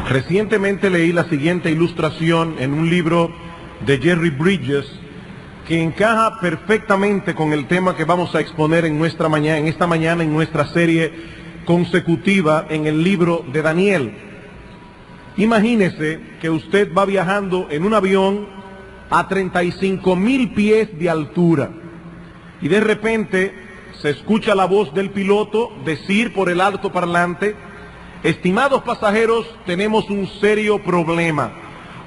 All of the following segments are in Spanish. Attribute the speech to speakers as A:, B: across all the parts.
A: Recientemente leí la siguiente ilustración en un libro de Jerry Bridges que encaja perfectamente con el tema que vamos a exponer en esta mañana en nuestra serie consecutiva en el libro de Daniel. Imagínese que usted va viajando en un avión a 35,000 pies de altura y de repente se escucha la voz del piloto decir por el altoparlante: estimados pasajeros, tenemos un serio problema.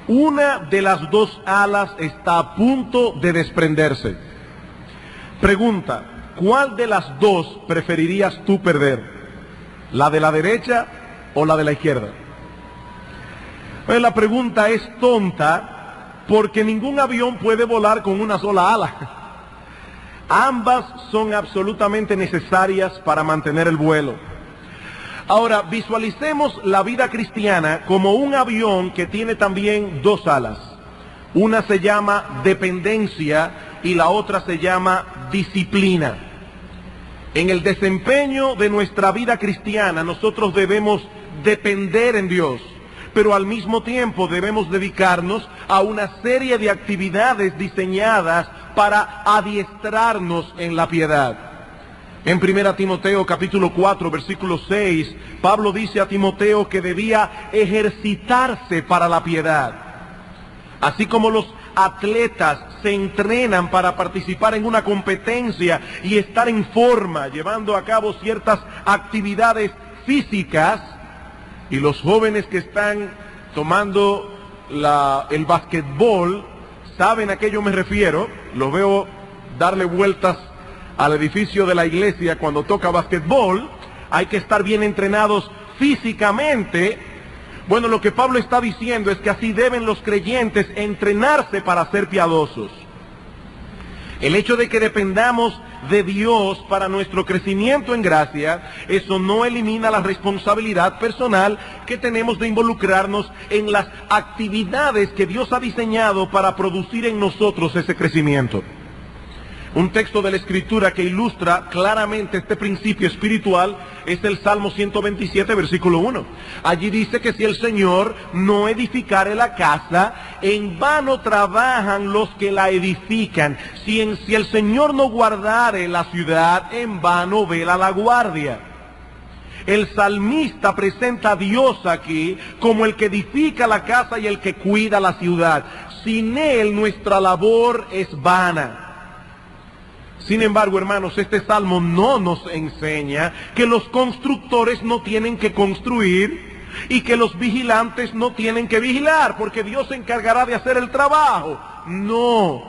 A: Una de las dos alas está a punto de desprenderse. Pregunta: ¿cuál de las dos preferirías tú perder? ¿La de la derecha o la de la izquierda? Pues la pregunta es tonta porque ningún avión puede volar con una sola ala. Ambas son absolutamente necesarias para mantener el vuelo. Ahora, visualicemos la vida cristiana como un avión que tiene también dos alas. Una se llama dependencia y la otra se llama disciplina. En el desempeño de nuestra vida cristiana nosotros debemos depender en Dios, pero al mismo tiempo debemos dedicarnos a una serie de actividades diseñadas para adiestrarnos en la piedad. En 1 Timoteo capítulo 4 versículo 6, Pablo dice a Timoteo que debía ejercitarse para la piedad. Así como los atletas se entrenan para participar en una competencia y estar en forma, llevando a cabo ciertas actividades físicas, y los jóvenes que están tomando el basquetbol saben a qué yo me refiero. Los veo darle vueltas al edificio de la iglesia cuando toca basquetbol. Hay que estar bien entrenados físicamente. Bueno, lo que Pablo está diciendo es que así deben los creyentes entrenarse para ser piadosos. El hecho de que dependamos de Dios para nuestro crecimiento en gracia, eso no elimina la responsabilidad personal que tenemos de involucrarnos en las actividades que Dios ha diseñado para producir en nosotros ese crecimiento. Un texto de la Escritura que ilustra claramente este principio espiritual es el Salmo 127, versículo 1. Allí dice que si el Señor no edificare la casa, en vano trabajan los que la edifican. Si el Señor no guardare la ciudad, en vano vela la guardia. El salmista presenta a Dios aquí como el que edifica la casa y el que cuida la ciudad. Sin Él nuestra labor es vana. Sin embargo, hermanos, este salmo no nos enseña que los constructores no tienen que construir y que los vigilantes no tienen que vigilar, porque Dios se encargará de hacer el trabajo. No.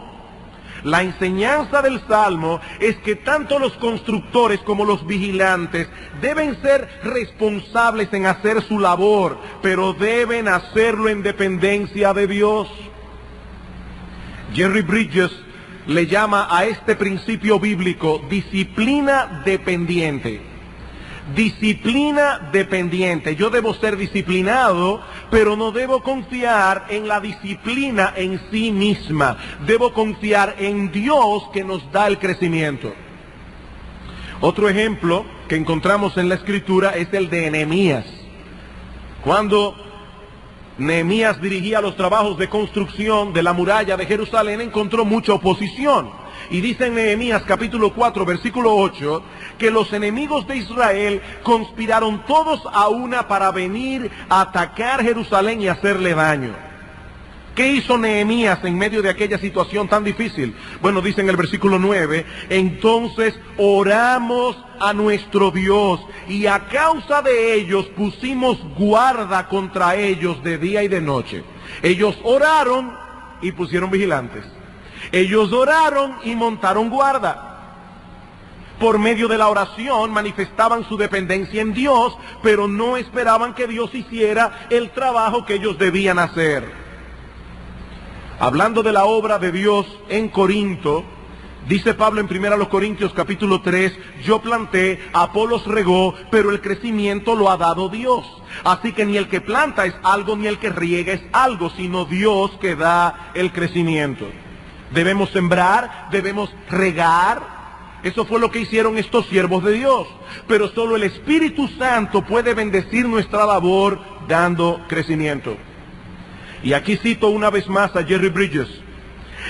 A: La enseñanza del salmo es que tanto los constructores como los vigilantes deben ser responsables en hacer su labor, pero deben hacerlo en dependencia de Dios. Jerry Bridges le llama a este principio bíblico disciplina dependiente. Disciplina dependiente. Yo debo ser disciplinado, pero no debo confiar en la disciplina en sí misma. Debo confiar en Dios que nos da el crecimiento. Otro ejemplo que encontramos en la Escritura es el de Nehemías. Cuando Nehemías dirigía los trabajos de construcción de la muralla de Jerusalén, encontró mucha oposición. Y dice en Nehemías capítulo 4 versículo 8 que los enemigos de Israel conspiraron todos a una para venir a atacar Jerusalén y hacerle daño. ¿Qué hizo Nehemías en medio de aquella situación tan difícil? Bueno, dice en el versículo 9, entonces oramos a nuestro Dios y a causa de ellos pusimos guarda contra ellos de día y de noche. Ellos oraron y pusieron vigilantes. Ellos oraron y montaron guarda. Por medio de la oración manifestaban su dependencia en Dios, pero no esperaban que Dios hiciera el trabajo que ellos debían hacer. Hablando de la obra de Dios en Corinto, dice Pablo en 1 Corintios capítulo 3, yo planté, Apolos regó, pero el crecimiento lo ha dado Dios. Así que ni el que planta es algo, ni el que riega es algo, sino Dios que da el crecimiento. Debemos sembrar, debemos regar, Eso fue lo que hicieron estos siervos de Dios. Pero solo el Espíritu Santo puede bendecir nuestra labor dando crecimiento. Y aquí cito una vez más a Jerry Bridges.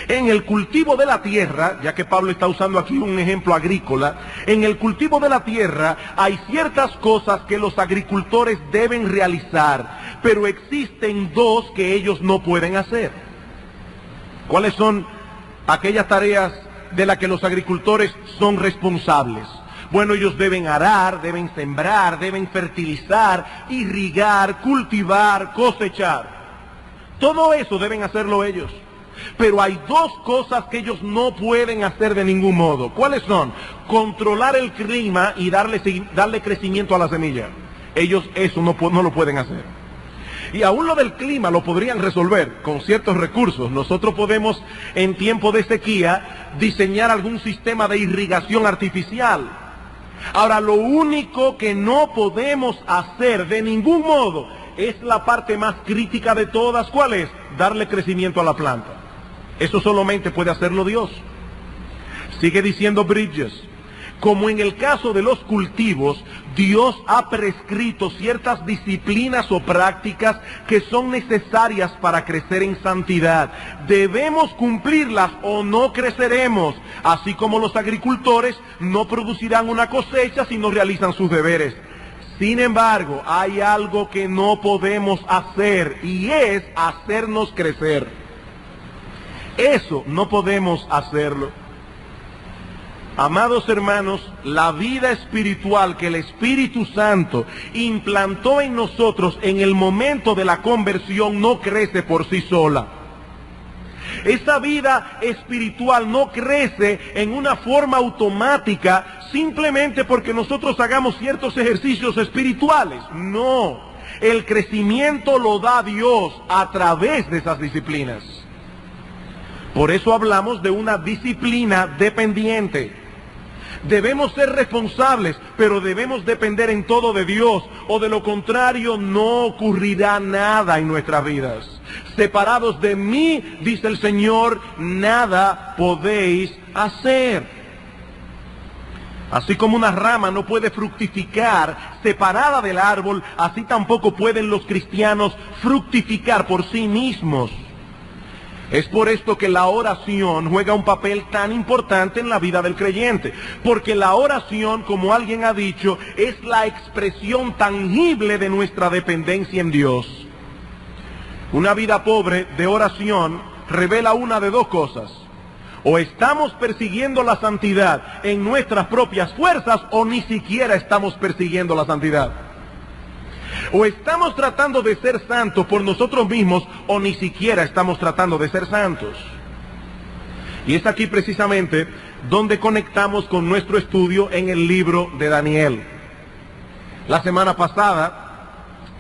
A: En el cultivo de la tierra, ya que Pablo está usando aquí un ejemplo agrícola, en el cultivo de la tierra hay ciertas cosas que los agricultores deben realizar, pero existen dos que ellos no pueden hacer. ¿Cuáles son aquellas tareas de las que los agricultores son responsables? Bueno, ellos deben arar, deben sembrar, deben fertilizar, irrigar, cultivar, cosechar. Todo eso deben hacerlo ellos. Pero hay dos cosas que ellos no pueden hacer de ningún modo. ¿Cuáles son? Controlar el clima y darle crecimiento a la semilla. Ellos eso no lo pueden hacer. Y aún lo del clima lo podrían resolver con ciertos recursos. Nosotros podemos, en tiempo de sequía, diseñar algún sistema de irrigación artificial. Ahora, lo único que no podemos hacer de ningún modo es la parte más crítica de todas. ¿Cuál es? Darle crecimiento a la planta. Eso solamente puede hacerlo Dios. Sigue diciendo Bridges, como en el caso de los cultivos, Dios ha prescrito ciertas disciplinas o prácticas que son necesarias para crecer en santidad. Debemos cumplirlas o no creceremos, así como los agricultores no producirán una cosecha si no realizan sus deberes. Sin embargo, hay algo que no podemos hacer y es hacernos crecer. Eso no podemos hacerlo. Amados hermanos, la vida espiritual que el Espíritu Santo implantó en nosotros en el momento de la conversión no crece por sí sola. Esa vida espiritual no crece en una forma automática simplemente porque nosotros hagamos ciertos ejercicios espirituales. No, el crecimiento lo da Dios a través de esas disciplinas. Por eso hablamos de una disciplina dependiente. Debemos ser responsables, pero debemos depender en todo de Dios, o de lo contrario no ocurrirá nada en nuestras vidas. Separados de mí, dice el Señor, nada podéis hacer. Así como una rama no puede fructificar separada del árbol, así tampoco pueden los cristianos fructificar por sí mismos. Es por esto que la oración juega un papel tan importante en la vida del creyente, porque la oración, como alguien ha dicho, es la expresión tangible de nuestra dependencia en Dios. Una vida pobre de oración revela una de dos cosas: o estamos persiguiendo la santidad en nuestras propias fuerzas, o ni siquiera estamos persiguiendo la santidad. O estamos tratando de ser santos por nosotros mismos, o ni siquiera estamos tratando de ser santos. Y es aquí precisamente donde conectamos con nuestro estudio en el libro de Daniel. La semana pasada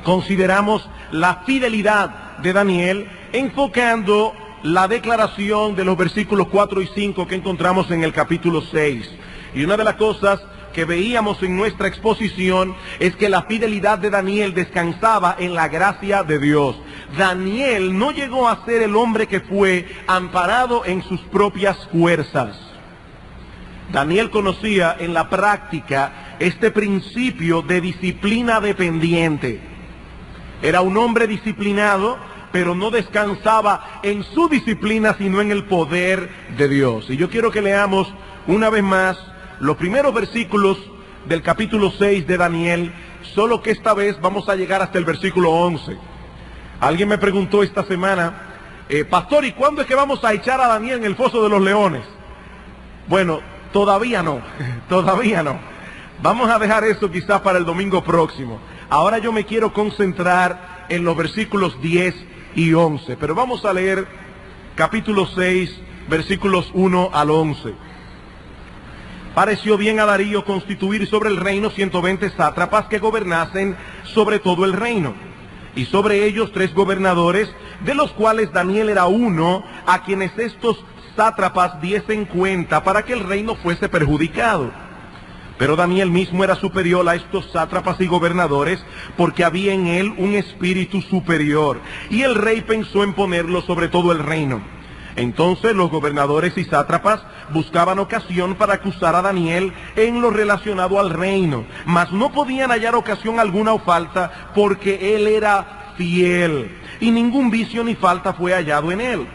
A: consideramos la fidelidad de Daniel, enfocando la declaración de los versículos 4 y 5 que encontramos en el capítulo 6. Y una de las cosas que veíamos en nuestra exposición es que la fidelidad de Daniel descansaba en la gracia de Dios. Daniel no llegó a ser el hombre que fue amparado en sus propias fuerzas. Daniel conocía en la práctica este principio de disciplina dependiente. Era un hombre disciplinado, pero no descansaba en su disciplina, sino en el poder de Dios. Y yo quiero que leamos una vez más los primeros versículos del capítulo 6 de Daniel, solo que esta vez vamos a llegar hasta el versículo 11. Alguien me preguntó esta semana, pastor, ¿y cuándo es que vamos a echar a Daniel en el foso de los leones? Bueno, todavía no, todavía no. Vamos a dejar eso quizás para el domingo próximo. Ahora yo me quiero concentrar en los versículos 10 y 11, pero vamos a leer capítulo 6, versículos 1 al 11. Pareció bien a Darío constituir sobre el reino 120 sátrapas que gobernasen sobre todo el reino, y sobre ellos 3 gobernadores, de los cuales Daniel era uno, a quienes estos sátrapas diesen cuenta para que el reino fuese perjudicado. Pero Daniel mismo era superior a estos sátrapas y gobernadores, porque había en él un espíritu superior, y el rey pensó en ponerlo sobre todo el reino. Entonces los gobernadores y sátrapas buscaban ocasión para acusar a Daniel en lo relacionado al reino, mas no podían hallar ocasión alguna o falta, porque él era fiel, y ningún vicio ni falta fue hallado en él.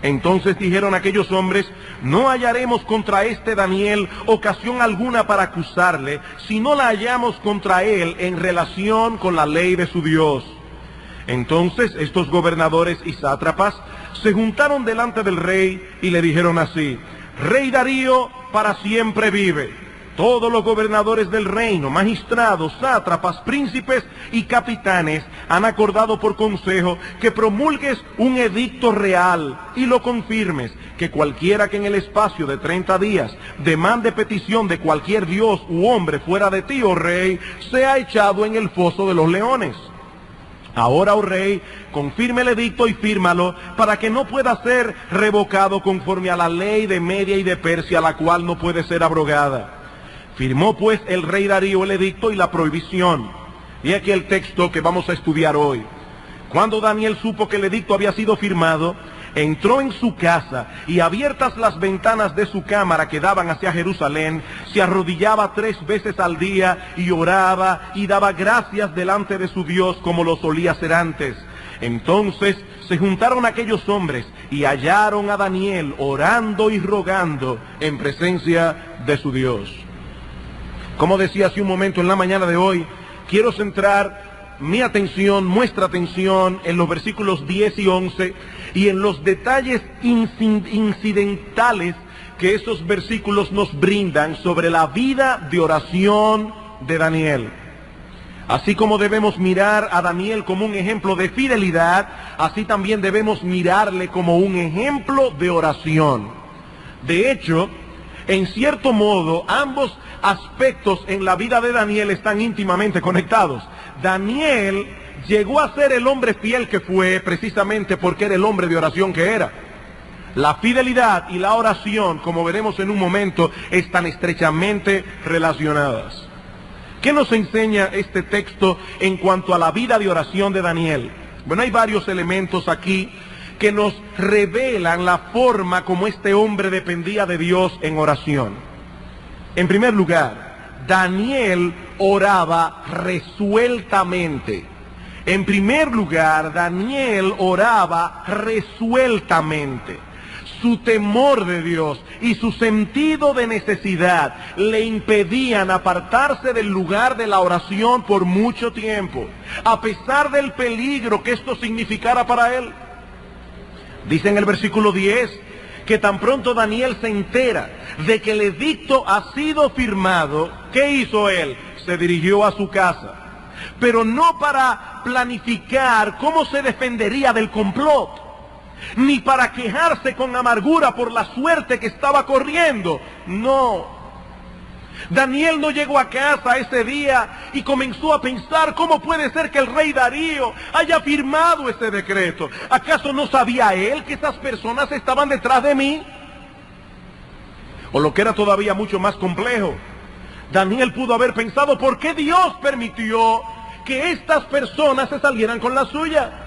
A: Entonces dijeron aquellos hombres: no hallaremos contra este Daniel ocasión alguna para acusarle, si no la hallamos contra él en relación con la ley de su Dios. Entonces estos gobernadores y sátrapas se juntaron delante del rey y le dijeron así: Rey Darío, para siempre vive. Todos los gobernadores del reino, magistrados, sátrapas, príncipes y capitanes han acordado por consejo que promulgues un edicto real y lo confirmes, que cualquiera que en el espacio de 30 días demande petición de cualquier dios u hombre fuera de ti, oh rey, sea echado en el foso de los leones. Ahora, oh rey, confirme el edicto y fírmalo, para que no pueda ser revocado conforme a la ley de Media y de Persia, la cual no puede ser abrogada. Firmó pues el rey Darío el edicto y la prohibición. Y aquí el texto que vamos a estudiar hoy. Cuando Daniel supo que el edicto había sido firmado, entró en su casa y, abiertas las ventanas de su cámara que daban hacia Jerusalén, se arrodillaba 3 veces al día y oraba y daba gracias delante de su Dios como lo solía hacer antes. Entonces se juntaron aquellos hombres y hallaron a Daniel orando y rogando en presencia de su Dios. Como decía hace un momento, en la mañana de hoy, quiero centrar mi atención, nuestra atención, en los versículos 10 y 11 y en los detalles incidentales que esos versículos nos brindan sobre la vida de oración de Daniel. Así como debemos mirar a Daniel como un ejemplo de fidelidad, así también debemos mirarle como un ejemplo de oración. De hecho, en cierto modo, ambos aspectos en la vida de Daniel están íntimamente conectados. Daniel llegó a ser el hombre fiel que fue precisamente porque era el hombre de oración que era. La fidelidad y la oración, como veremos en un momento, están estrechamente relacionadas. ¿Qué nos enseña este texto en cuanto a la vida de oración de Daniel? Bueno, hay varios elementos aquí que nos revelan la forma como este hombre dependía de Dios en oración. En primer lugar, Daniel oraba resueltamente. En primer lugar, Daniel oraba resueltamente. Su temor de Dios y su sentido de necesidad le impedían apartarse del lugar de la oración por mucho tiempo, a pesar del peligro que esto significara para él. Dice en el versículo 10 que tan pronto Daniel se entera de que el edicto ha sido firmado, ¿qué hizo él? Se dirigió a su casa, pero no para planificar cómo se defendería del complot, ni para quejarse con amargura por la suerte que estaba corriendo. No. Daniel no llegó a casa ese día y comenzó a pensar: ¿cómo puede ser que el rey Darío haya firmado ese decreto? ¿Acaso no sabía él que esas personas estaban detrás de mí? O lo que era todavía mucho más complejo, Daniel pudo haber pensado: ¿por qué Dios permitió que estas personas se salieran con la suya?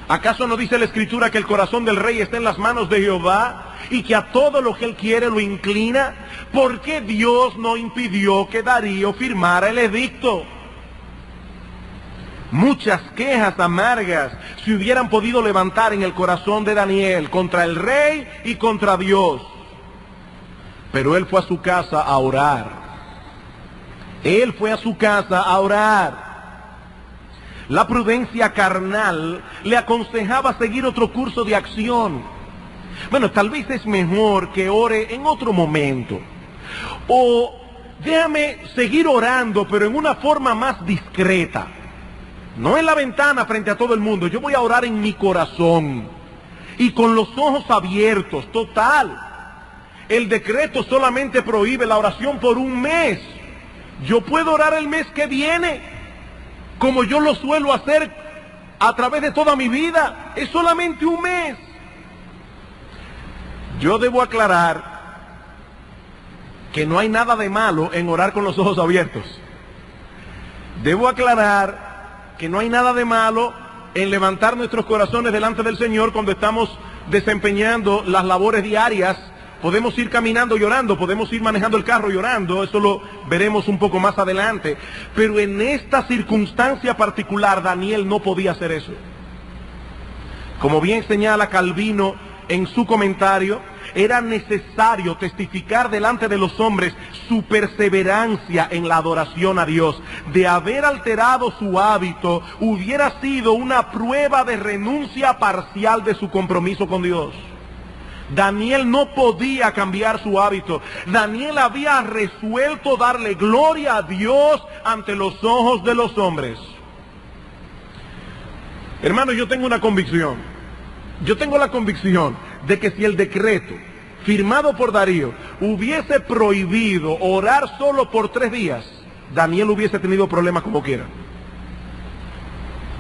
A: ¿Acaso no dice la Escritura que el corazón del rey está en las manos de Jehová y que a todo lo que él quiere lo inclina? ¿Por qué Dios no impidió que Darío firmara el edicto? Muchas quejas amargas se hubieran podido levantar en el corazón de Daniel contra el rey y contra Dios. Pero él fue a su casa a orar. Él fue a su casa a orar. La prudencia carnal le aconsejaba seguir otro curso de acción. Bueno, tal vez es mejor que ore en otro momento. O déjame seguir orando, pero en una forma más discreta. No en la ventana frente a todo el mundo. Yo voy a orar en mi corazón y con los ojos abiertos. Total, el decreto solamente prohíbe la oración por un mes. Yo puedo orar el mes que viene, como yo lo suelo hacer a través de toda mi vida. Es solamente un mes. Yo debo aclarar que no hay nada de malo en orar con los ojos abiertos. Debo aclarar que no hay nada de malo en levantar nuestros corazones delante del Señor cuando estamos desempeñando las labores diarias, podemos ir caminando llorando, podemos ir manejando el carro llorando, eso lo veremos un poco más adelante. Pero en esta circunstancia particular, Daniel no podía hacer eso. Como bien señala Calvino en su comentario, era necesario testificar delante de los hombres su perseverancia en la adoración a Dios. De haber alterado su hábito, hubiera sido una prueba de renuncia parcial de su compromiso con Dios. Daniel no podía cambiar su hábito. Daniel había resuelto darle gloria a Dios ante los ojos de los hombres. Hermanos, yo tengo una convicción. Yo tengo la convicción de que si el decreto firmado por Darío hubiese prohibido orar solo por 3 días, Daniel hubiese tenido problemas como quiera.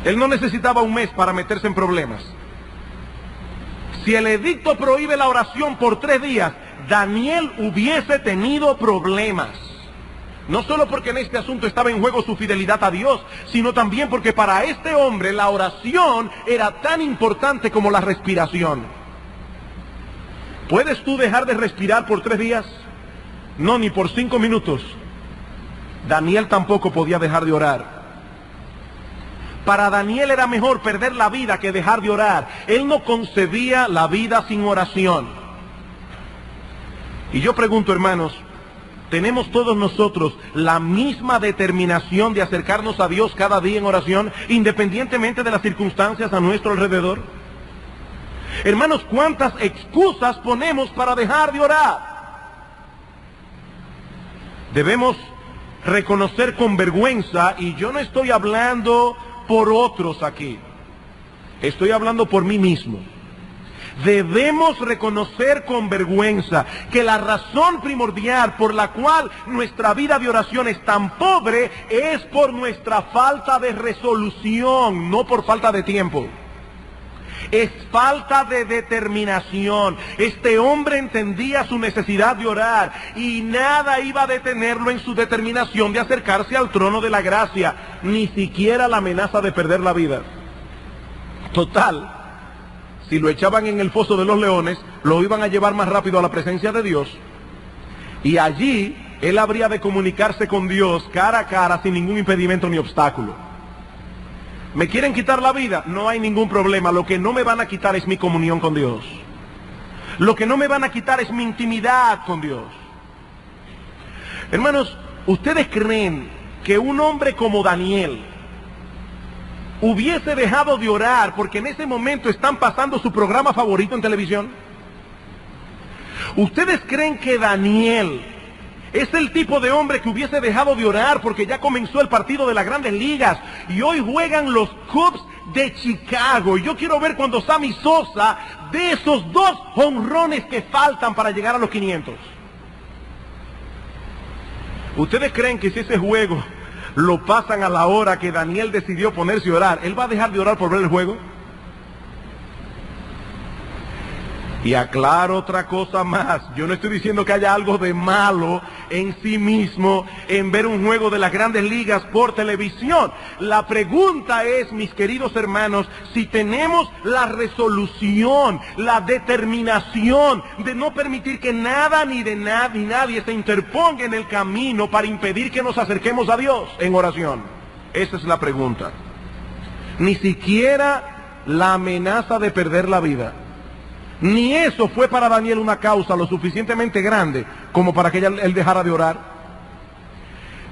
A: Él no necesitaba un mes para meterse en problemas. Si el edicto prohíbe la oración por 3 días, Daniel hubiese tenido problemas. No solo porque en este asunto estaba en juego su fidelidad a Dios, sino también porque para este hombre la oración era tan importante como la respiración. ¿Puedes tú dejar de respirar por 3 días? No, ni por 5 minutos. Daniel tampoco podía dejar de orar. Para Daniel era mejor perder la vida que dejar de orar. Él no concebía la vida sin oración. Y yo pregunto, hermanos, ¿tenemos todos nosotros la misma determinación de acercarnos a Dios cada día en oración, independientemente de las circunstancias a nuestro alrededor? Hermanos, ¿cuántas excusas ponemos para dejar de orar? Debemos reconocer con vergüenza, y yo no estoy hablando por otros aquí, estoy hablando por mí mismo. Debemos reconocer con vergüenza que la razón primordial por la cual nuestra vida de oración es tan pobre es por nuestra falta de resolución, no por falta de tiempo. Es falta de determinación. Este hombre entendía su necesidad de orar y nada iba a detenerlo en su determinación de acercarse al trono de la gracia, ni siquiera la amenaza de perder la vida. Total, si lo echaban en el foso de los leones, lo iban a llevar más rápido a la presencia de Dios, y allí él habría de comunicarse con Dios cara a cara sin ningún impedimento ni obstáculo. ¿Me quieren quitar la vida? No hay ningún problema. Lo que no me van a quitar es mi comunión con Dios. Lo que no me van a quitar es mi intimidad con Dios. Hermanos, ¿ustedes creen que un hombre como Daniel hubiese dejado de orar porque en ese momento están pasando su programa favorito en televisión? ¿Ustedes creen que Daniel es el tipo de hombre que hubiese dejado de orar porque ya comenzó el partido de las Grandes Ligas y hoy juegan los Cubs de Chicago? Y yo quiero ver cuando Sammy Sosa dé esos 2 jonrones que faltan para llegar a los 500. ¿Ustedes creen que si ese juego lo pasan a la hora que Daniel decidió ponerse a orar, él va a dejar de orar por ver el juego? Y aclaro otra cosa más, yo no estoy diciendo que haya algo de malo en sí mismo en ver un juego de las Grandes Ligas por televisión. La pregunta es, mis queridos hermanos, si tenemos la resolución, la determinación de no permitir que nada ni nadie se interponga en el camino para impedir que nos acerquemos a Dios en oración. Esa es la pregunta. Ni siquiera la amenaza de perder la vida. Ni eso fue para Daniel una causa lo suficientemente grande como para que él dejara de orar.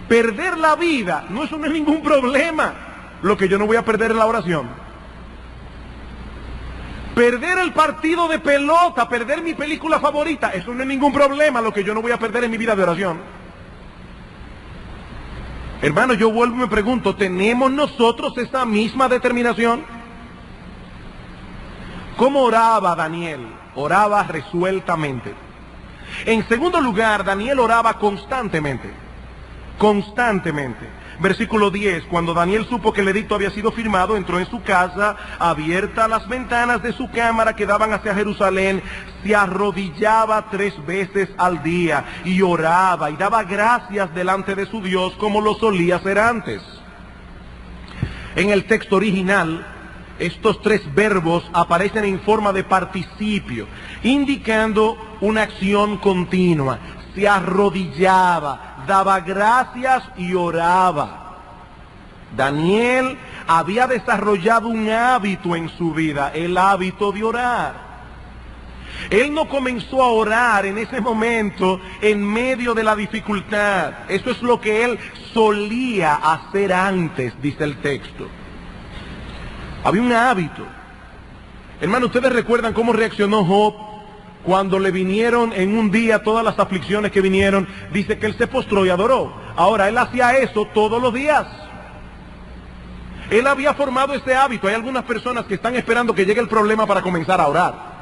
A: Perder la vida, eso no es ningún problema. Lo que yo no voy a perder es la oración. Perder el partido de pelota, perder mi película favorita, eso no es ningún problema. Lo que yo no voy a perder es mi vida de oración. Hermano, yo vuelvo y me pregunto, ¿tenemos nosotros esa misma determinación? ¿Cómo oraba Daniel? Oraba resueltamente. En segundo lugar, Daniel oraba constantemente. Constantemente. Versículo 10, cuando Daniel supo que el edicto había sido firmado, entró en su casa, abiertas las ventanas de su cámara que daban hacia Jerusalén, se arrodillaba 3 veces al día y oraba y daba gracias delante de su Dios como lo solía hacer antes. En el texto original, estos tres verbos aparecen en forma de participio, indicando una acción continua. Se arrodillaba, daba gracias y oraba. Daniel había desarrollado un hábito en su vida, el hábito de orar. Él no comenzó a orar en ese momento en medio de la dificultad. Eso es lo que él solía hacer antes, dice el texto. Había un hábito. Hermano, ¿ustedes recuerdan cómo reaccionó Job cuando le vinieron en un día todas las aflicciones que vinieron? Dice que él se postró y adoró. Ahora, él hacía eso todos los días. Él había formado ese hábito. Hay algunas personas que están esperando que llegue el problema para comenzar a orar.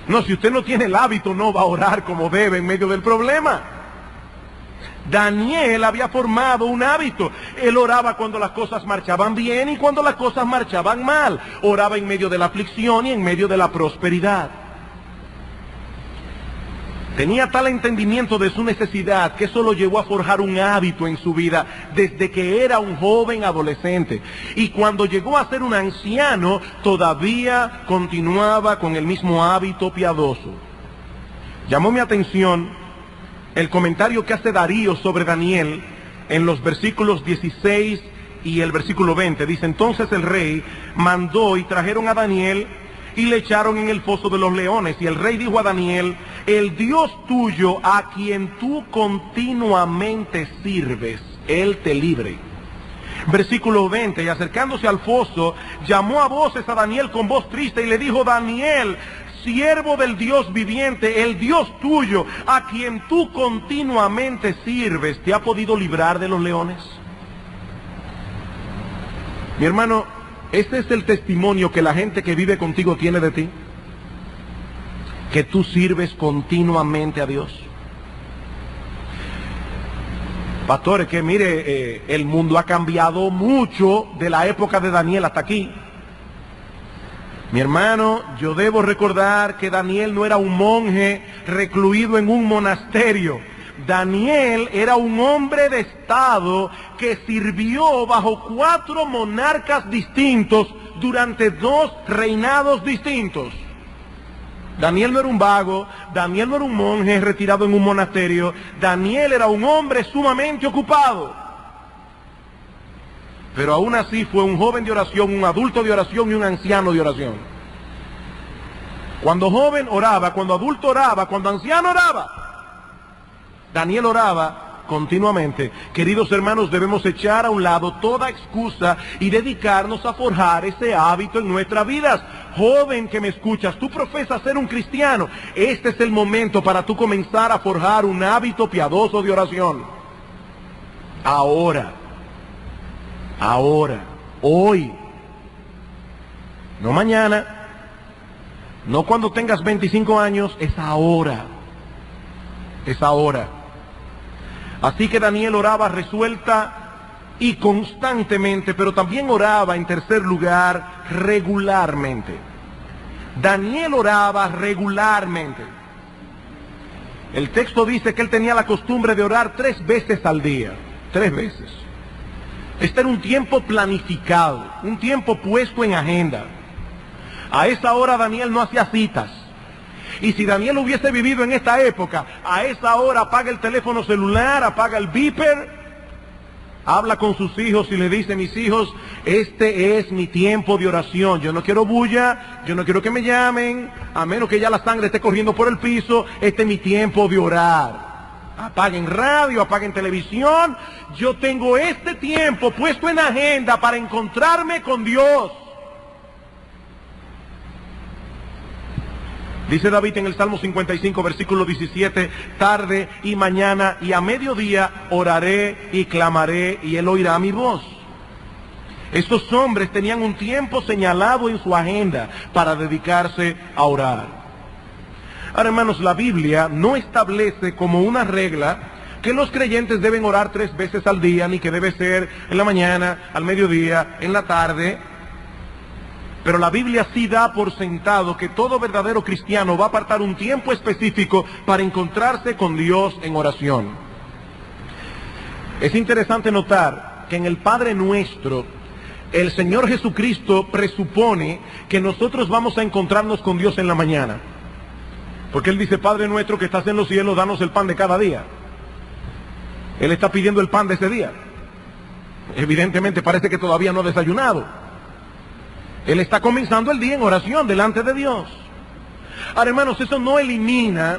A: No, si usted no tiene el hábito, no va a orar como debe en medio del problema. Daniel había formado un hábito. Él oraba cuando las cosas marchaban bien y cuando las cosas marchaban mal. Oraba en medio de la aflicción y en medio de la prosperidad. Tenía tal entendimiento de su necesidad que eso lo llevó a forjar un hábito en su vida desde que era un joven adolescente. Y cuando llegó a ser un anciano, todavía continuaba con el mismo hábito piadoso. Llamó mi atención el comentario que hace Darío sobre Daniel en los versículos 16 y el versículo 20. Dice: entonces el rey mandó y trajeron a Daniel y le echaron en el foso de los leones. Y el rey dijo a Daniel: el Dios tuyo, a quien tú continuamente sirves, Él te libre. Versículo 20, y acercándose al foso, llamó a voces a Daniel con voz triste y le dijo: Daniel, siervo del Dios viviente, el Dios tuyo, a quien tú continuamente sirves, ¿te ha podido librar de los leones? Mi hermano, este es el testimonio que la gente que vive contigo tiene de ti, que tú sirves continuamente a Dios. Pastores, que mire, el mundo ha cambiado mucho de la época de Daniel hasta aquí. Mi hermano, yo debo recordar que Daniel no era un monje recluido en un monasterio. Daniel era un hombre de estado que sirvió bajo 4 monarcas distintos durante 2 reinados distintos. Daniel no era un vago, Daniel no era un monje retirado en un monasterio. Daniel era un hombre sumamente ocupado. Pero aún así fue un joven de oración, un adulto de oración y un anciano de oración. Cuando joven oraba, cuando adulto oraba, cuando anciano oraba. Daniel oraba continuamente. Queridos hermanos, debemos echar a un lado toda excusa y dedicarnos a forjar ese hábito en nuestras vidas. Joven que me escuchas, tú profesas ser un cristiano. Este es el momento para tú comenzar a forjar un hábito piadoso de oración. Ahora, hoy, no mañana, no cuando tengas 25 años, es ahora. Es ahora. Así que Daniel oraba resuelta y constantemente, pero también oraba, en tercer lugar, regularmente. Daniel oraba regularmente. El texto dice que él tenía la costumbre de orar 3 veces al día. 3 veces. Este era un tiempo planificado, un tiempo puesto en agenda. A esa hora Daniel no hacía citas. Y si Daniel hubiese vivido en esta época, a esa hora apaga el teléfono celular, apaga el beeper, habla con sus hijos y le dice: mis hijos, este es mi tiempo de oración. Yo no quiero bulla, yo no quiero que me llamen, a menos que ya la sangre esté corriendo por el piso. Este es mi tiempo de orar. Apaguen radio, apaguen televisión. Yo tengo este tiempo puesto en agenda para encontrarme con Dios. Dice David en el Salmo 55, versículo 17, tarde y mañana y a mediodía oraré y clamaré y Él oirá mi voz. Estos hombres tenían un tiempo señalado en su agenda para dedicarse a orar. Ahora, hermanos, la Biblia no establece como una regla que los creyentes deben orar 3 veces al día, ni que debe ser en la mañana, al mediodía, en la tarde. Pero la Biblia sí da por sentado que todo verdadero cristiano va a apartar un tiempo específico para encontrarse con Dios en oración. Es interesante notar que en el Padre Nuestro el Señor Jesucristo presupone que nosotros vamos a encontrarnos con Dios en la mañana. Porque Él dice, Padre nuestro que estás en los cielos, danos el pan de cada día. Él está pidiendo el pan de ese día. Evidentemente parece que todavía no ha desayunado. Él está comenzando el día en oración delante de Dios. Ahora, hermanos, eso no elimina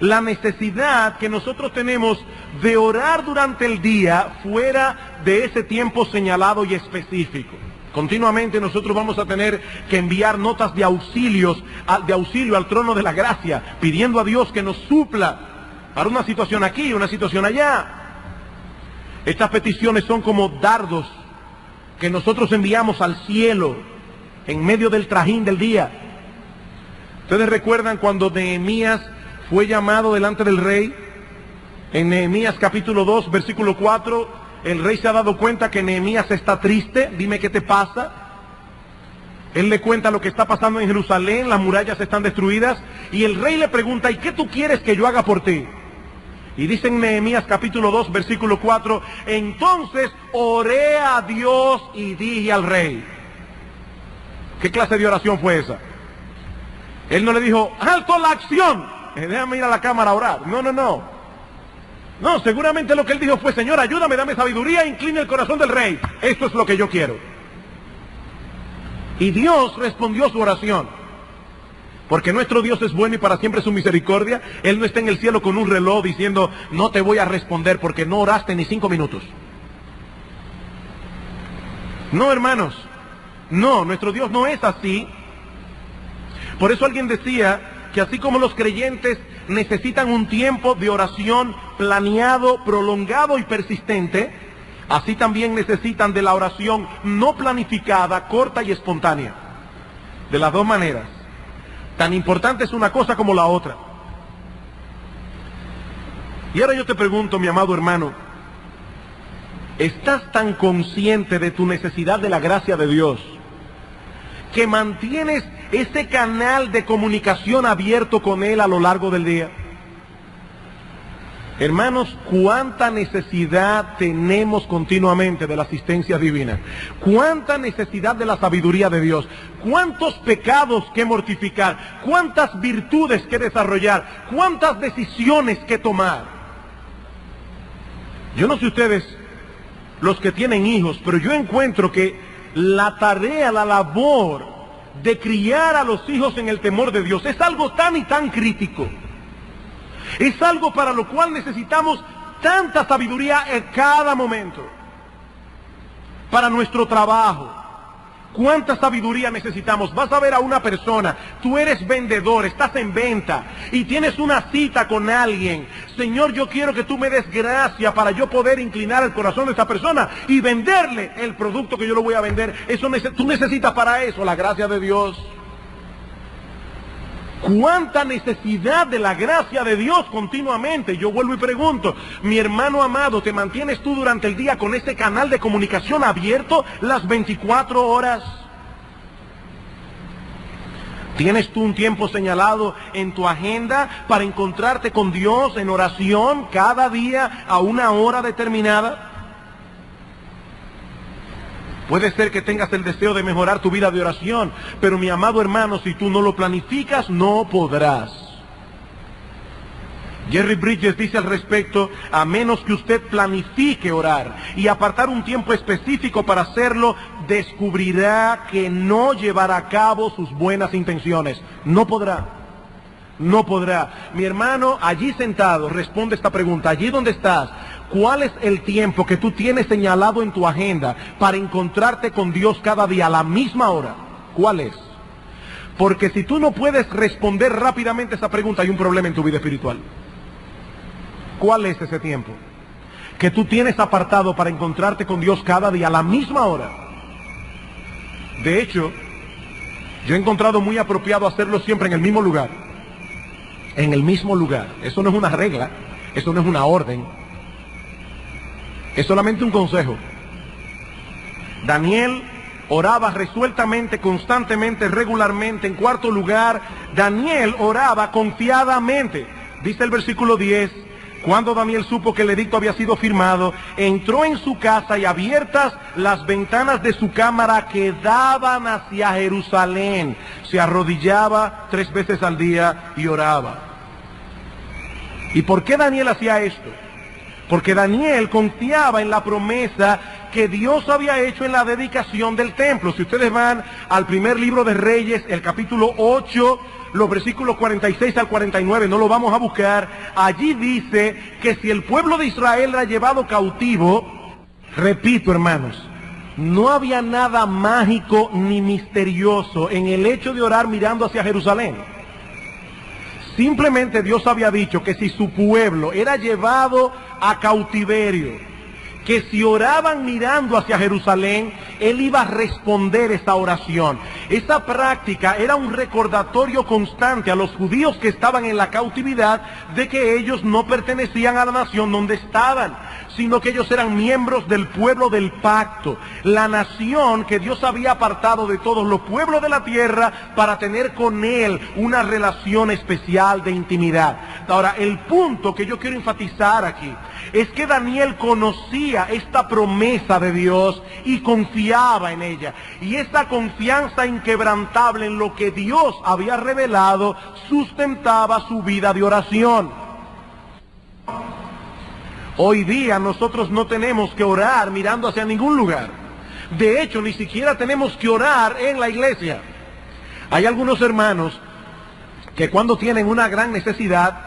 A: la necesidad que nosotros tenemos de orar durante el día fuera de ese tiempo señalado y específico. Continuamente nosotros vamos a tener que enviar notas de auxilio al trono de la gracia, pidiendo a Dios que nos supla para una situación aquí, una situación allá. Estas peticiones son como dardos que nosotros enviamos al cielo en medio del trajín del día. Ustedes recuerdan cuando Nehemías fue llamado delante del rey. En Nehemías capítulo 2, versículo 4, el rey se ha dado cuenta que Nehemías está triste. Dime qué te pasa. Él le cuenta lo que está pasando en Jerusalén, las murallas están destruidas, y el rey le pregunta, ¿y qué tú quieres que yo haga por ti? Y dice en Nehemías capítulo 2, versículo 4, entonces oré a Dios y dije al rey. ¿Qué clase de oración fue esa? Él no le dijo, alto la acción, déjame ir a la cámara a orar. No, seguramente lo que él dijo fue, Señor, ayúdame, dame sabiduría, inclina el corazón del rey. Esto es lo que yo quiero. Y Dios respondió su oración. Porque nuestro Dios es bueno y para siempre su misericordia. Él no está en el cielo con un reloj diciendo, no te voy a responder porque no oraste ni 5 minutos. No, hermanos. No, nuestro Dios no es así. Por eso alguien decía que así como los creyentes necesitan un tiempo de oración planeado, prolongado y persistente, así también necesitan de la oración no planificada, corta y espontánea. De las dos maneras. Tan importante es una cosa como la otra. Y ahora yo te pregunto, mi amado hermano, ¿estás tan consciente de tu necesidad de la gracia de Dios que mantienes ese canal de comunicación abierto con Él a lo largo del día? Hermanos, cuánta necesidad tenemos continuamente de la asistencia divina, cuánta necesidad de la sabiduría de Dios, cuántos pecados que mortificar, cuántas virtudes que desarrollar, cuántas decisiones que tomar. Yo no sé ustedes, los que tienen hijos, pero yo encuentro que la tarea, la labor de criar a los hijos en el temor de Dios es algo tan y tan crítico. Es algo para lo cual necesitamos tanta sabiduría en cada momento. Para nuestro trabajo, ¿cuánta sabiduría necesitamos? Vas a ver a una persona, tú eres vendedor, estás en venta y tienes una cita con alguien. Señor, yo quiero que tú me des gracia para yo poder inclinar el corazón de esta persona y venderle el producto que yo le voy a vender. Tú necesitas para eso la gracia de Dios. ¿Cuánta necesidad de la gracia de Dios continuamente? Yo vuelvo y pregunto, mi hermano amado, ¿te mantienes tú durante el día con este canal de comunicación abierto las 24 horas? ¿Tienes tú un tiempo señalado en tu agenda para encontrarte con Dios en oración cada día a una hora determinada? Puede ser que tengas el deseo de mejorar tu vida de oración, pero mi amado hermano, si tú no lo planificas, no podrás. Jerry Bridges dice al respecto, a menos que usted planifique orar y apartar un tiempo específico para hacerlo, descubrirá que no llevará a cabo sus buenas intenciones. No podrá. No podrá. Mi hermano, allí sentado, responde esta pregunta, allí donde estás. ¿Cuál es el tiempo que tú tienes señalado en tu agenda para encontrarte con Dios cada día a la misma hora? ¿Cuál es? Porque si tú no puedes responder rápidamente esa pregunta, hay un problema en tu vida espiritual. ¿Cuál es ese tiempo que tú tienes apartado para encontrarte con Dios cada día a la misma hora? De hecho, yo he encontrado muy apropiado hacerlo siempre en el mismo lugar. En el mismo lugar. Eso no es una regla, eso no es una orden. Es solamente un consejo. Daniel oraba resueltamente, constantemente, regularmente. En cuarto lugar, Daniel oraba confiadamente. Dice el versículo 10, Cuando Daniel supo que el edicto había sido firmado, entró en su casa y abiertas las ventanas de su cámara que daban hacia Jerusalén, se arrodillaba 3 veces al día y oraba. ¿Y por qué Daniel hacía esto? Porque Daniel confiaba en la promesa que Dios había hecho en la dedicación del templo. Si ustedes van al primer libro de Reyes, el capítulo 8, los versículos 46 al 49, no lo vamos a buscar. Allí dice que si el pueblo de Israel era llevado cautivo, repito hermanos, no había nada mágico ni misterioso en el hecho de orar mirando hacia Jerusalén. Simplemente Dios había dicho que si su pueblo era llevado a cautiverio, que si oraban mirando hacia Jerusalén, Él iba a responder esa oración. Esa práctica era un recordatorio constante a los judíos que estaban en la cautividad de que ellos no pertenecían a la nación donde estaban, sino que ellos eran miembros del pueblo del pacto, la nación que Dios había apartado de todos los pueblos de la tierra para tener con Él una relación especial de intimidad. Ahora, el punto que yo quiero enfatizar aquí es que Daniel conocía esta promesa de Dios y confiaba en ella. Y esta confianza inquebrantable en lo que Dios había revelado sustentaba su vida de oración. Hoy día nosotros no tenemos que orar mirando hacia ningún lugar. De hecho, ni siquiera tenemos que orar en la iglesia. Hay algunos hermanos que cuando tienen una gran necesidad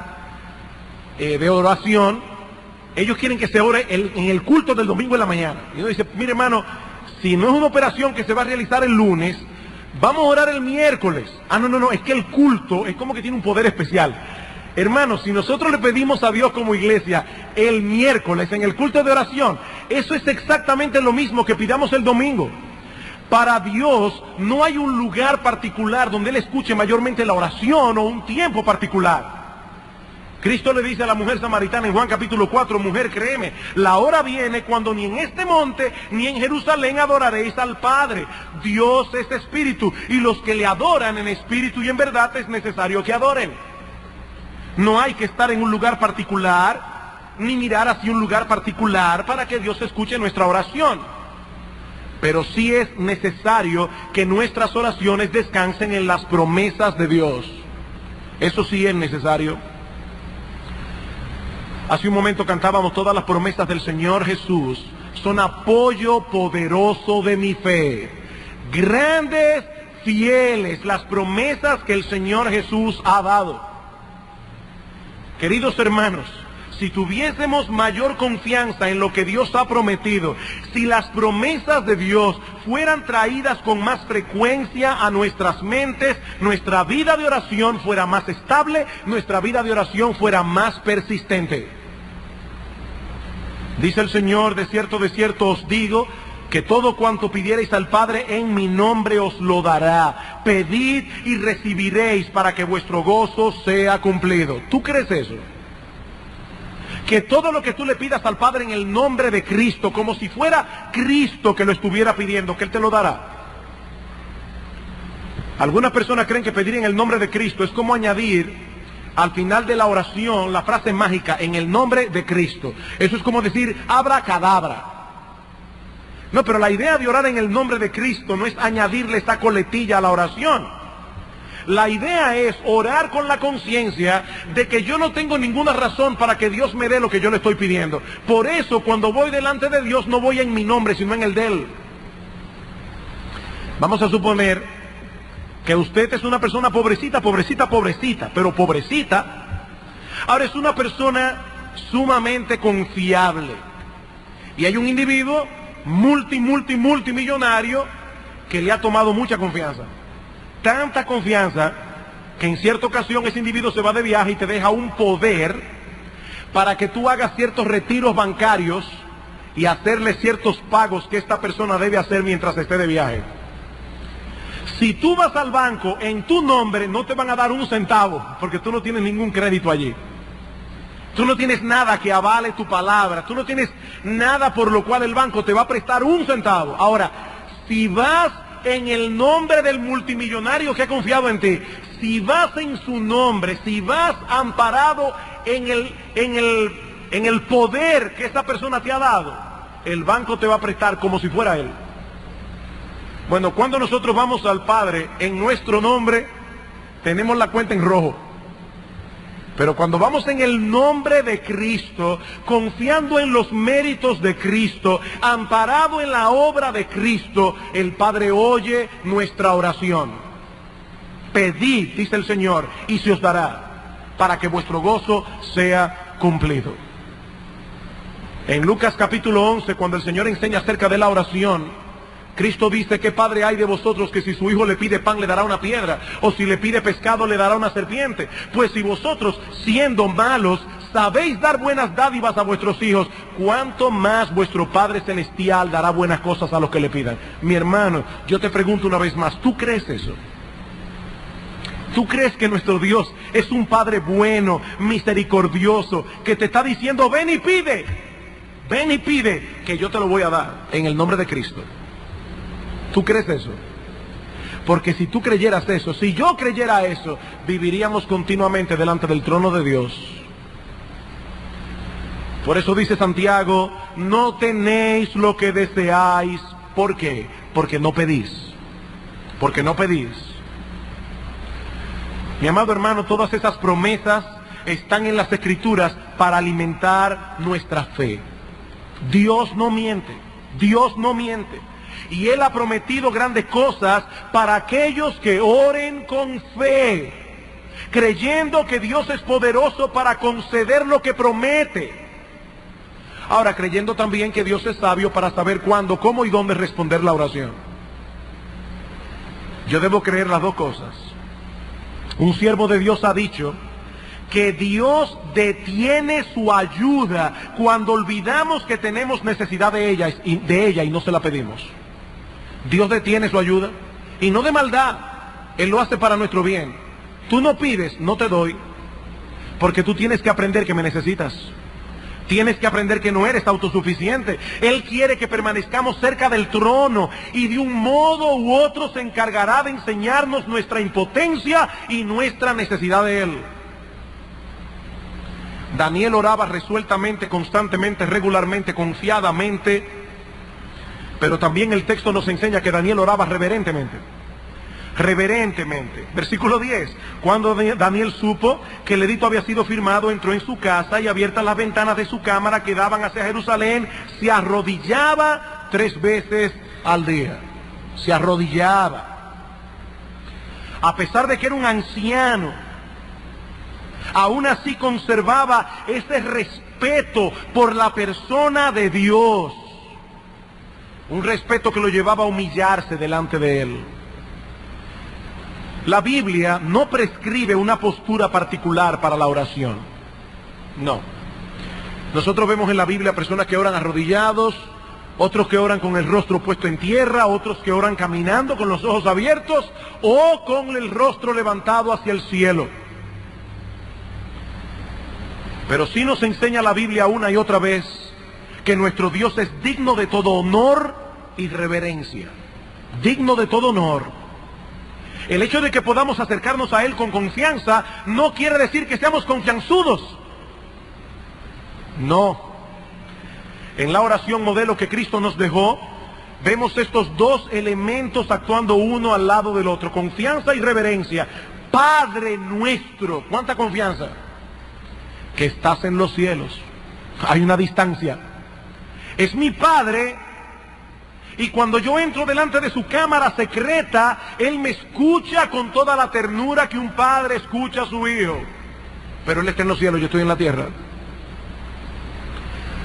A: de oración, ellos quieren que se ore en el culto del domingo en la mañana. Y uno dice, mire hermano, si no es una operación que se va a realizar el lunes, vamos a orar el miércoles. Ah, no, es que el culto es como que tiene un poder especial. Hermanos, si nosotros le pedimos a Dios como iglesia el miércoles en el culto de oración, eso es exactamente lo mismo que pidamos el domingo. Para Dios no hay un lugar particular donde Él escuche mayormente la oración o un tiempo particular. Cristo le dice a la mujer samaritana en Juan capítulo 4, mujer, créeme, la hora viene cuando ni en este monte ni en Jerusalén adoraréis al Padre. Dios es espíritu y los que le adoran en espíritu y en verdad es necesario que adoren. No hay que estar en un lugar particular ni mirar hacia un lugar particular para que Dios escuche nuestra oración. Pero sí es necesario que nuestras oraciones descansen en las promesas de Dios. Eso sí es necesario. Hace un momento cantábamos todas las promesas del Señor Jesús. Son apoyo poderoso de mi fe. Grandes, fieles, las promesas que el Señor Jesús ha dado. Queridos hermanos, si tuviésemos mayor confianza en lo que Dios ha prometido, si las promesas de Dios fueran traídas con más frecuencia a nuestras mentes, nuestra vida de oración fuera más estable, nuestra vida de oración fuera más persistente. Dice el Señor, de cierto os digo, que todo cuanto pidiereis al Padre en mi nombre os lo dará. Pedid y recibiréis para que vuestro gozo sea cumplido. ¿Tú crees eso? Que todo lo que tú le pidas al Padre en el nombre de Cristo, como si fuera Cristo que lo estuviera pidiendo, que Él te lo dará. Algunas personas creen que pedir en el nombre de Cristo es como añadir al final de la oración la frase mágica, en el nombre de Cristo. Eso es como decir abracadabra. No, pero la idea de orar en el nombre de Cristo no es añadirle esta coletilla a la oración. La idea es orar con la conciencia de que yo no tengo ninguna razón para que Dios me dé lo que yo le estoy pidiendo. Por eso cuando voy delante de Dios no voy en mi nombre, sino en el de Él. Vamos a suponer que usted es una persona pobrecita, pero pobrecita. Ahora es una persona sumamente confiable. Y hay un individuo multimillonario que le ha tomado mucha confianza. Tanta confianza que en cierta ocasión ese individuo se va de viaje y te deja un poder para que tú hagas ciertos retiros bancarios y hacerle ciertos pagos que esta persona debe hacer mientras esté de viaje. Si tú vas al banco en tu nombre, no te van a dar un centavo, porque tú no tienes ningún crédito allí. Tú no tienes nada que avale tu palabra, tú no tienes nada por lo cual el banco te va a prestar un centavo. Ahora, si vas en el nombre del multimillonario que ha confiado en ti, si vas en su nombre, si vas amparado en el en el poder que esa persona te ha dado, el banco te va a prestar como si fuera él. Bueno, cuando nosotros vamos al Padre en nuestro nombre, tenemos la cuenta en rojo. Pero cuando vamos en el nombre de Cristo, confiando en los méritos de Cristo, amparado en la obra de Cristo, el Padre oye nuestra oración. Pedid, dice el Señor, y se os dará, para que vuestro gozo sea cumplido. En Lucas capítulo 11, cuando el Señor enseña acerca de la oración, Cristo dice: ¿qué padre hay de vosotros que si su hijo le pide pan le dará una piedra? O si le pide pescado le dará una serpiente. Pues si vosotros, siendo malos, sabéis dar buenas dádivas a vuestros hijos, ¿cuánto más vuestro Padre Celestial dará buenas cosas a los que le pidan? Mi hermano, yo te pregunto una vez más, ¿tú crees eso? ¿Tú crees que nuestro Dios es un Padre bueno, misericordioso, que te está diciendo: ven y pide, que yo te lo voy a dar en el nombre de Cristo? ¿Tú crees eso? Porque si tú creyeras eso, si yo creyera eso, viviríamos continuamente delante del trono de Dios. Por eso dice Santiago: no tenéis lo que deseáis. ¿Por qué? Porque no pedís. Porque no pedís. Mi amado hermano, todas esas promesas están en las Escrituras para alimentar nuestra fe. Dios no miente. Dios no miente. Y Él ha prometido grandes cosas para aquellos que oren con fe, creyendo que Dios es poderoso para conceder lo que promete. Ahora, creyendo también que Dios es sabio para saber cuándo, cómo y dónde responder la oración. Yo debo creer las dos cosas. Un siervo de Dios ha dicho que Dios detiene su ayuda cuando olvidamos que tenemos necesidad de ella y no se la pedimos. Dios detiene su ayuda, y no de maldad. Él lo hace para nuestro bien. Tú no pides, no te doy, porque tú tienes que aprender que me necesitas. Tienes que aprender que no eres autosuficiente. Él quiere que permanezcamos cerca del trono, y de un modo u otro se encargará de enseñarnos nuestra impotencia y nuestra necesidad de Él. Daniel oraba resueltamente, constantemente, regularmente, confiadamente. Pero también el texto nos enseña que Daniel oraba reverentemente. Reverentemente. Versículo 10. Cuando Daniel supo que el edicto había sido firmado, entró en su casa, y abiertas las ventanas de su cámara que daban hacia Jerusalén, se arrodillaba 3 veces al día. Se arrodillaba. A pesar de que era un anciano, aún así conservaba ese respeto por la persona de Dios. Un respeto que lo llevaba a humillarse delante de Él. La Biblia no prescribe una postura particular para la oración. No. Nosotros vemos en la Biblia personas que oran arrodillados, otros que oran con el rostro puesto en tierra, otros que oran caminando con los ojos abiertos o con el rostro levantado hacia el cielo. Pero sí nos enseña la Biblia una y otra vez que nuestro Dios es digno de todo honor y reverencia. Digno de todo honor. El hecho de que podamos acercarnos a Él con confianza no quiere decir que seamos confianzudos. No. En la oración modelo que Cristo nos dejó, vemos estos dos elementos actuando uno al lado del otro: confianza y reverencia. Padre nuestro, ¿cuánta confianza? Que estás en los cielos. Hay una distancia. Es mi Padre, y cuando yo entro delante de su cámara secreta, Él me escucha con toda la ternura que un padre escucha a su hijo. Pero Él está en los cielos, yo estoy en la tierra.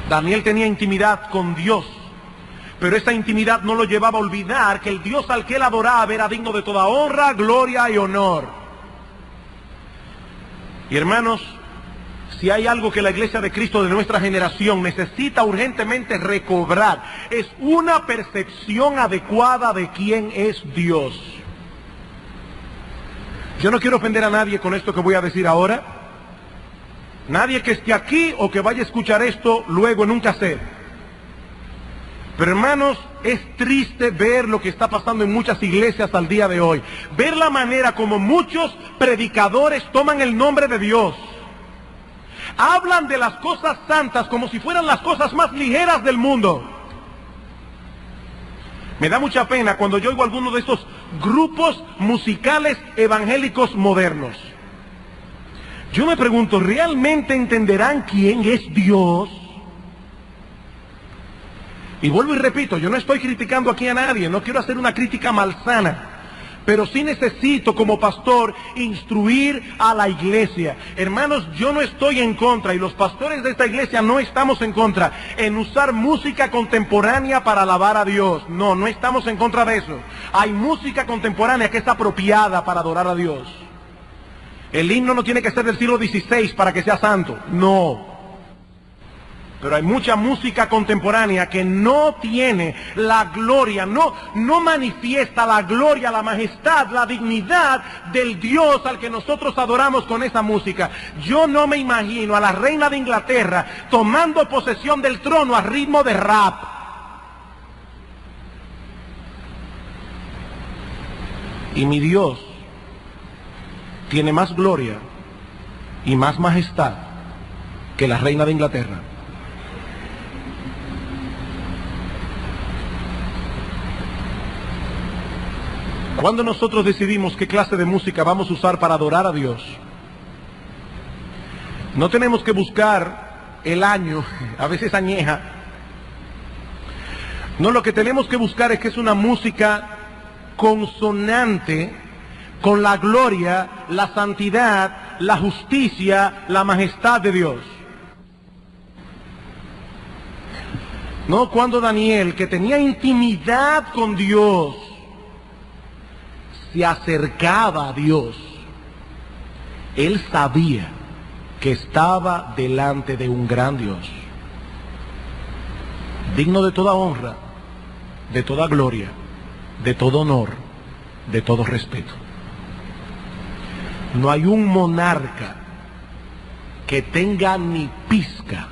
A: Daniel tenía intimidad con Dios, pero esa intimidad no lo llevaba a olvidar que el Dios al que él adoraba era digno de toda honra, gloria y honor. Y hermanos, si hay algo que la Iglesia de Cristo de nuestra generación necesita urgentemente recobrar, es una percepción adecuada de quién es Dios. Yo no quiero ofender a nadie con esto que voy a decir ahora. Nadie que esté aquí o que vaya a escuchar esto luego en un cassette. Pero hermanos, es triste ver lo que está pasando en muchas iglesias al día de hoy. Ver la manera como muchos predicadores toman el nombre de Dios, Hablan de las cosas santas como si fueran las cosas más ligeras del mundo. Me da mucha pena cuando yo oigo algunos de estos grupos musicales evangélicos modernos. Yo me pregunto, ¿realmente entenderán quién es Dios? Y vuelvo y repito, yo no estoy criticando aquí a nadie, no quiero hacer una crítica malsana, pero sí necesito como pastor instruir a la iglesia. Hermanos, yo no estoy en contra, y los pastores de esta iglesia no estamos en contra, en usar música contemporánea para alabar a Dios. No, no estamos en contra de eso. Hay música contemporánea que es apropiada para adorar a Dios. El himno no tiene que ser del siglo XVI para que sea santo, no. Pero hay mucha música contemporánea que no tiene la gloria, no manifiesta la gloria, la majestad, la dignidad del Dios al que nosotros adoramos con esa música. Yo no me imagino a la reina de Inglaterra tomando posesión del trono a ritmo de rap. Y mi Dios tiene más gloria y más majestad que la reina de Inglaterra. Cuando nosotros decidimos qué clase de música vamos a usar para adorar a Dios, no tenemos que buscar el año, a veces añeja. No, lo que tenemos que buscar es que es una música consonante con la gloria, la santidad, la justicia, la majestad de Dios. No, cuando Daniel, que tenía intimidad con Dios, se acercaba a Dios, él sabía que estaba delante de un gran Dios, digno de toda honra, de toda gloria, de todo honor, de todo respeto. No hay un monarca que tenga ni pizca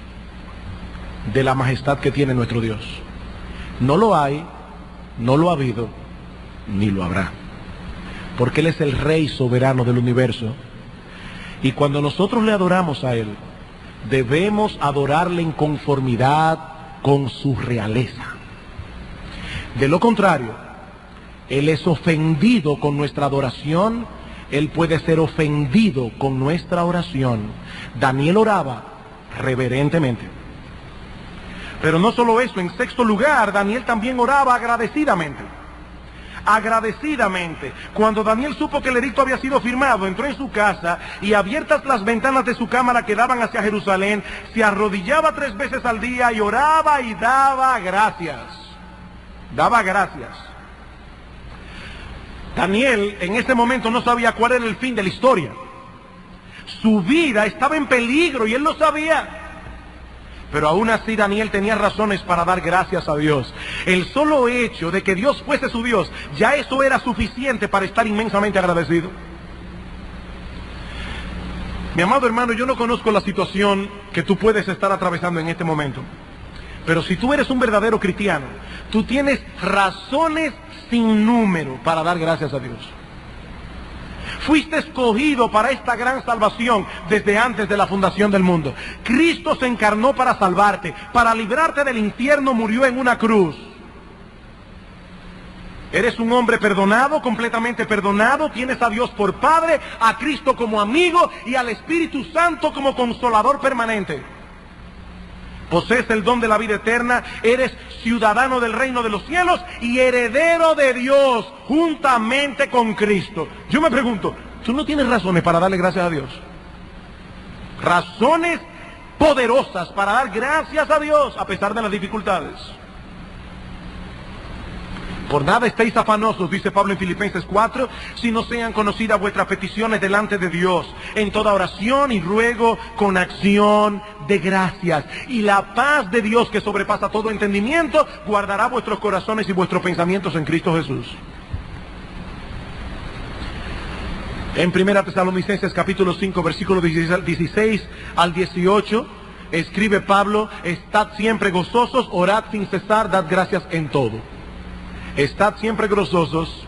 A: de la majestad que tiene nuestro Dios. No lo hay, no lo ha habido, ni lo habrá. Porque Él es el Rey soberano del universo. Y cuando nosotros le adoramos a Él, debemos adorarle en conformidad con su realeza. De lo contrario, Él es ofendido con nuestra adoración, Él puede ser ofendido con nuestra oración. Daniel oraba reverentemente. Pero no solo eso, en sexto lugar, Daniel también oraba agradecidamente. Agradecidamente. Cuando Daniel supo que el edicto había sido firmado, entró en su casa y, abiertas las ventanas de su cámara que daban hacia Jerusalén, se arrodillaba 3 veces al día y oraba y daba gracias. Daba gracias. Daniel en ese momento no sabía cuál era el fin de la historia. Su vida estaba en peligro y él lo sabía. Pero aún así Daniel tenía razones para dar gracias a Dios. El solo hecho de que Dios fuese su Dios, ya eso era suficiente para estar inmensamente agradecido. Mi amado hermano, yo no conozco la situación que tú puedes estar atravesando en este momento. Pero si tú eres un verdadero cristiano, tú tienes razones sin número para dar gracias a Dios. Fuiste escogido para esta gran salvación desde antes de la fundación del mundo. Cristo se encarnó para salvarte, para librarte del infierno, murió en una cruz. Eres un hombre perdonado, completamente perdonado, tienes a Dios por Padre, a Cristo como amigo y al Espíritu Santo como consolador permanente. Posees el don de la vida eterna, eres ciudadano del reino de los cielos y heredero de Dios juntamente con Cristo. Yo me pregunto, ¿tú no tienes razones para darle gracias a Dios? Razones poderosas para dar gracias a Dios a pesar de las dificultades. Por nada estéis afanosos, dice Pablo en Filipenses 4, si no sean conocidas vuestras peticiones delante de Dios, en toda oración y ruego con acción de gracias. Y la paz de Dios, que sobrepasa todo entendimiento, guardará vuestros corazones y vuestros pensamientos en Cristo Jesús. En 1 Tesalonicenses capítulo 5, versículos 16 al 18, escribe Pablo, estad siempre gozosos, orad sin cesar, dad gracias en todo. Estad siempre gozosos,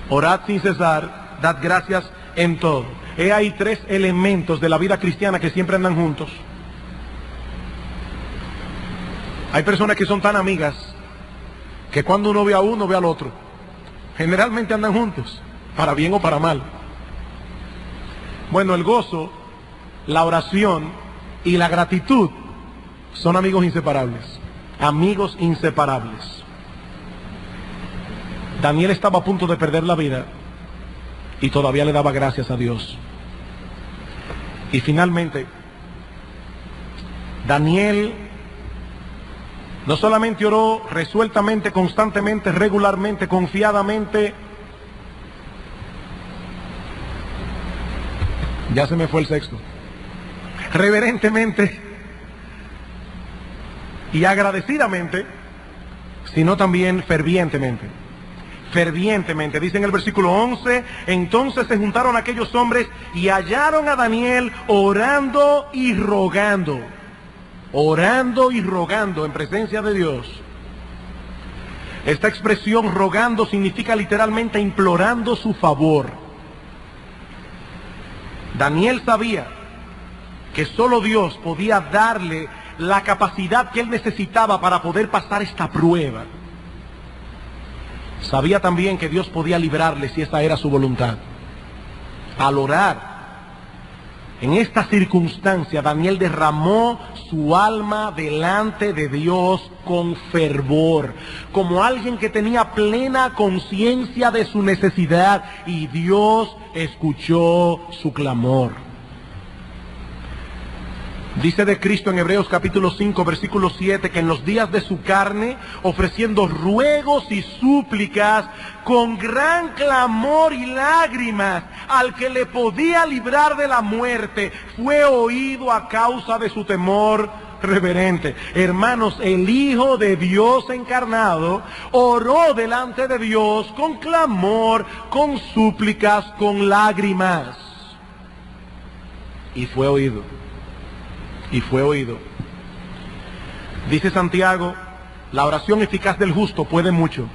A: orad sin cesar, dad gracias en todo. Hay tres elementos de la vida cristiana que siempre andan juntos. Hay personas que son tan amigas que cuando uno ve a uno, ve al otro. Generalmente andan juntos, para bien o para mal. Bueno, el gozo, la oración y la gratitud son amigos inseparables. Amigos inseparables. Daniel estaba a punto de perder la vida y todavía le daba gracias a Dios. Y finalmente, Daniel no solamente oró resueltamente, constantemente, regularmente, confiadamente. Ya se me fue el sexto. Reverentemente y agradecidamente, sino también fervientemente. Fervientemente, dice en el versículo 11, entonces se juntaron aquellos hombres y hallaron a Daniel orando y rogando. Orando y rogando en presencia de Dios. Esta expresión rogando significa literalmente implorando su favor. Daniel sabía que solo Dios podía darle la capacidad que él necesitaba para poder pasar esta prueba. Sabía también que Dios podía librarle si esa era su voluntad. Al orar, en esta circunstancia, Daniel derramó su alma delante de Dios con fervor, como alguien que tenía plena conciencia de su necesidad, y Dios escuchó su clamor. Dice de Cristo en Hebreos capítulo 5, versículo 7, que en los días de su carne, ofreciendo ruegos y súplicas, con gran clamor y lágrimas, al que le podía librar de la muerte, fue oído a causa de su temor reverente. Hermanos, el Hijo de Dios encarnado oró delante de Dios con clamor, con súplicas, con lágrimas. Y fue oído. Y fue oído. Dice Santiago, la oración eficaz del justo puede mucho.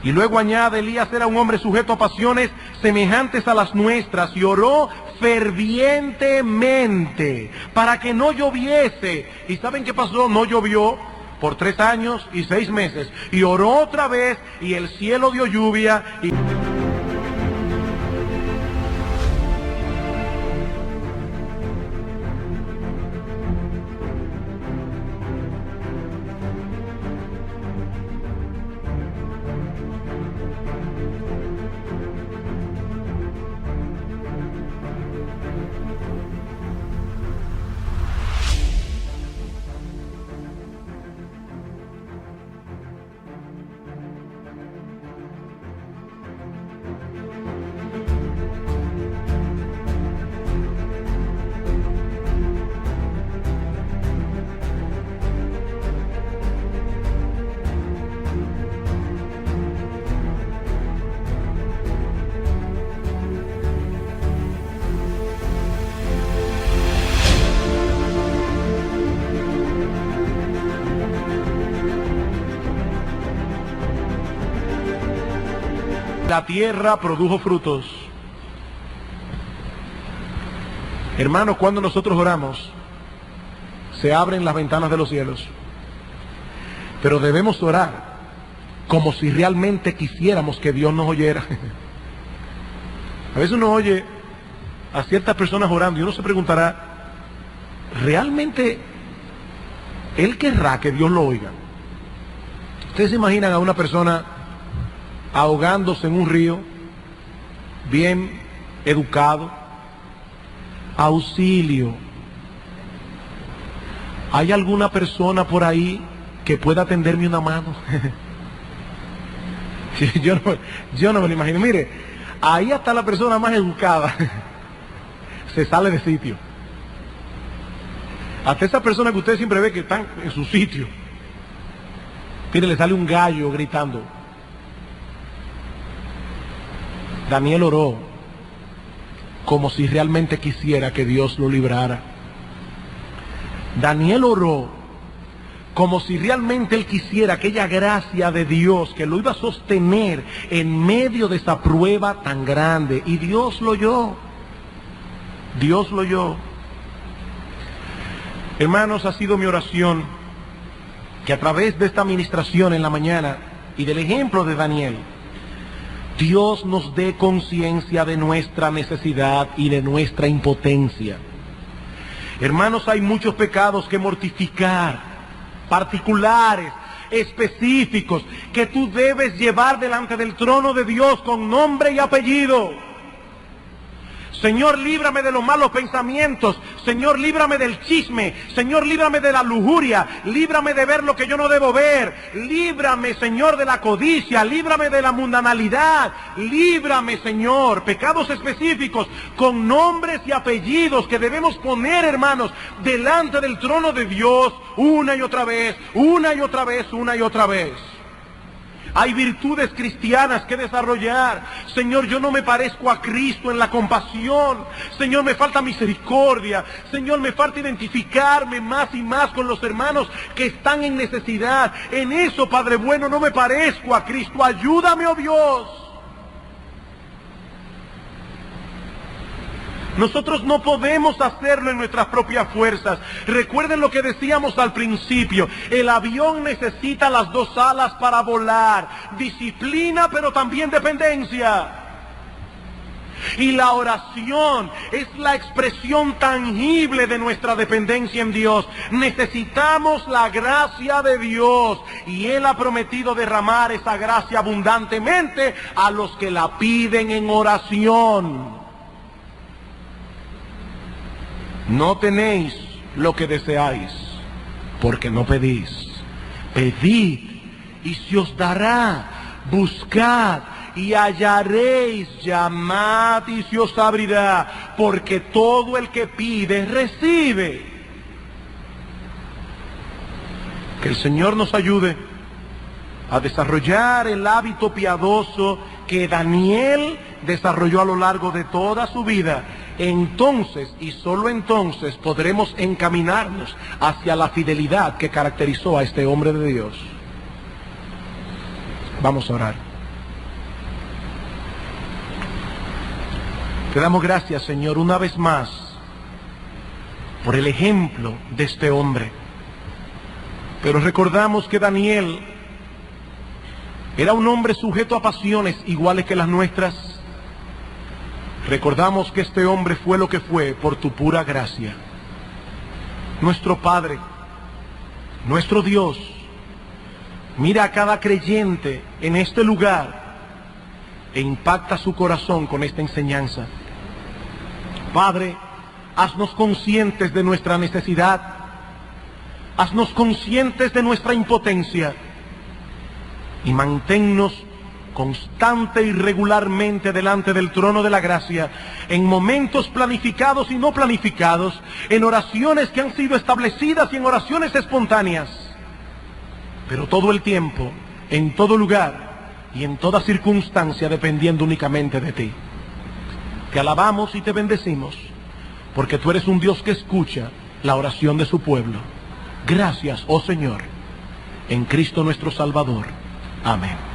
A: Y luego añade, Elías era un hombre sujeto a pasiones semejantes a las nuestras, y oró fervientemente para que no lloviese. ¿Y saben qué pasó? No llovió por 3 años y 6 meses. Y oró otra vez, y el cielo dio lluvia. La tierra produjo frutos. Hermanos, cuando nosotros oramos, se abren las ventanas de los cielos. Pero debemos orar como si realmente quisiéramos que Dios nos oyera. A veces uno oye a ciertas personas orando y uno se preguntará, ¿realmente Él querrá que Dios lo oiga? ¿Ustedes se imaginan a una persona ahogándose en un río, bien educado? Auxilio. ¿Hay alguna persona por ahí que pueda tenderme una mano? yo no me lo imagino. Mire, ahí hasta la persona más educada se sale de sitio. Hasta esa persona que usted siempre ve que están en su sitio, mire, le sale un gallo gritando. Daniel oró como si realmente quisiera que Dios lo librara. Daniel oró como si realmente él quisiera aquella gracia de Dios que lo iba a sostener en medio de esa prueba tan grande. Y Dios lo oyó. Dios lo oyó. Hermanos, ha sido mi oración que a través de esta administración en la mañana y del ejemplo de Daniel, Dios nos dé conciencia de nuestra necesidad y de nuestra impotencia. Hermanos, hay muchos pecados que mortificar, particulares, específicos, que tú debes llevar delante del trono de Dios con nombre y apellido. Señor, líbrame de los malos pensamientos. Señor, líbrame del chisme. Señor, líbrame de la lujuria. Líbrame de ver lo que yo no debo ver. Líbrame, Señor, de la codicia. Líbrame de la mundanalidad. Líbrame, Señor. Pecados específicos con nombres y apellidos que debemos poner, hermanos, delante del trono de Dios una y otra vez, una y otra vez, una y otra vez. Hay virtudes cristianas que desarrollar. Señor, yo no me parezco a Cristo en la compasión. Señor, me falta misericordia. Señor, me falta identificarme más y más con los hermanos que están en necesidad. En eso, Padre bueno, no me parezco a Cristo. Ayúdame, oh Dios. Nosotros no podemos hacerlo en nuestras propias fuerzas. Recuerden lo que decíamos al principio. El avión necesita las dos alas para volar. Disciplina, pero también dependencia. Y la oración es la expresión tangible de nuestra dependencia en Dios. Necesitamos la gracia de Dios. Y Él ha prometido derramar esa gracia abundantemente a los que la piden en oración. No tenéis lo que deseáis, porque no pedís. Pedid y se os dará. Buscad y hallaréis. Llamad y se os abrirá, porque todo el que pide recibe. Que el Señor nos ayude a desarrollar el hábito piadoso que Daniel desarrolló a lo largo de toda su vida. Entonces, y solo entonces, podremos encaminarnos hacia la fidelidad que caracterizó a este hombre de Dios. Vamos a orar. Te damos gracias, Señor, una vez más, por el ejemplo de este hombre. Pero recordamos que Daniel era un hombre sujeto a pasiones iguales que las nuestras. Recordamos que este hombre fue lo que fue por tu pura gracia. Nuestro Padre, nuestro Dios, mira a cada creyente en este lugar e impacta su corazón con esta enseñanza. Padre, haznos conscientes de nuestra necesidad, haznos conscientes de nuestra impotencia y manténnos constante y regularmente delante del trono de la gracia, en momentos planificados y no planificados, en oraciones que han sido establecidas y en oraciones espontáneas, pero todo el tiempo, en todo lugar y en toda circunstancia dependiendo únicamente de ti. Te alabamos y te bendecimos, porque tú eres un Dios que escucha la oración de su pueblo. Gracias, oh Señor, en Cristo nuestro Salvador. Amén.